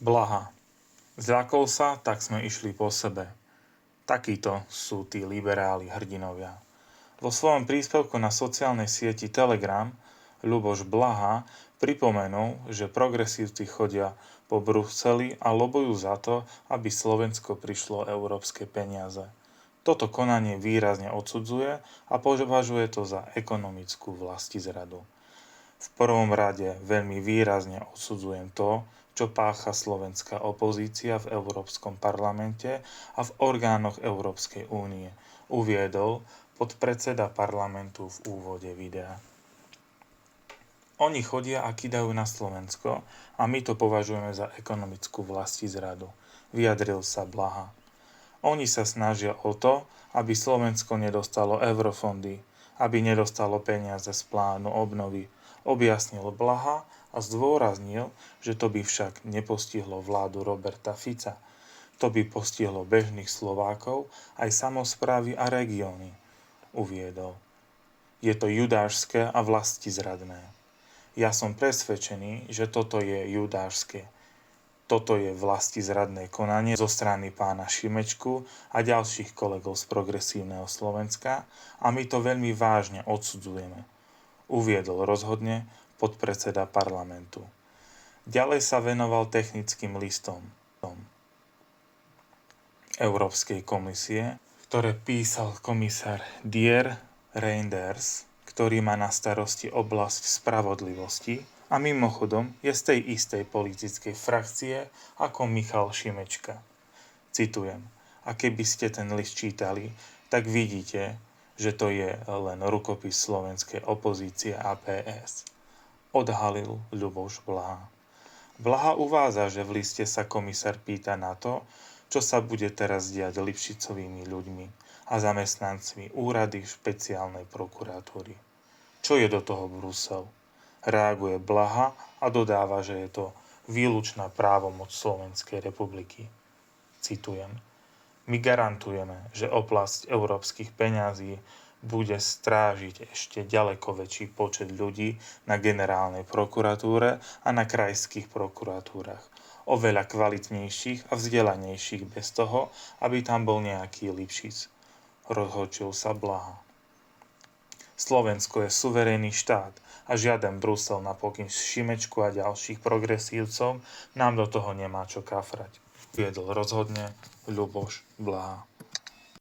Blaha. Zľakol sa, tak sme išli po sebe. Takíto sú tí liberáli hrdinovia. Vo svojom príspevku na sociálnej sieti Telegram Ľuboš Blaha pripomenul, že progresívci chodia po Bruseli a lobujú za to, aby Slovensko prišlo európske peniaze. Toto konanie výrazne odsudzuje a považuje to za ekonomickú vlastizradu. V prvom rade veľmi výrazne odsudzujem to, čo pácha slovenská opozícia v Európskom parlamente a v orgánoch Európskej únie, uviedol podpredseda parlamentu v úvode videa. Oni chodia a kidajú na Slovensko a my to považujeme za ekonomickú vlastizradu, vyjadril sa Blaha. Oni sa snažia o to, aby Slovensko nedostalo eurofondy, aby nedostalo peniaze z plánu obnovy, objasnil Blaha a zdôraznil, že to by však nepostihlo vládu Roberta Fica. To by postihlo bežných Slovákov, aj samosprávy a regióny, uviedol. Je to judášske a vlastizradné. Ja som presvedčený, že toto je judášske. Toto je vlastizradné konanie zo strany pána Šimečku a ďalších kolegov z Progresívneho Slovenska a my to veľmi vážne odsudzujeme, uviedol rozhodne podpredseda parlamentu. Ďalej sa venoval technickým listom Európskej komisie, ktoré písal komisár Didier Reynders, ktorý má na starosti oblasť spravodlivosti a mimochodom je z tej istej politickej frakcie ako Michal Šimečka. Citujem: a keby ste ten list čítali, tak vidíte, že to je len rukopis slovenskej opozície a PS. Odhalil Ľuboš Blaha. Blaha uvádza, že v liste sa komisár pýta na to, čo sa bude teraz diať Lipšicovými ľuďmi a zamestnancmi úrady špeciálnej prokuratúry. Čo je do toho Brusel? Reaguje Blaha a dodáva, že je to výlučná právomoc Slovenskej republiky. Citujem: my garantujeme, že oblasť európskych peňazí bude strážiť ešte ďaleko väčší počet ľudí na generálnej prokuratúre a na krajských prokuratúrach. Oveľa kvalitnejších a vzdelanejších bez toho, aby tam bol nejaký Lipšic. Rozhorčil sa Blaha. Slovensko je suverénny štát a žiaden Brusel na pokyn Šimečku a ďalších progresívcov nám do toho nemá čo kafrať, viedol rozhodne Ľuboš Blaha.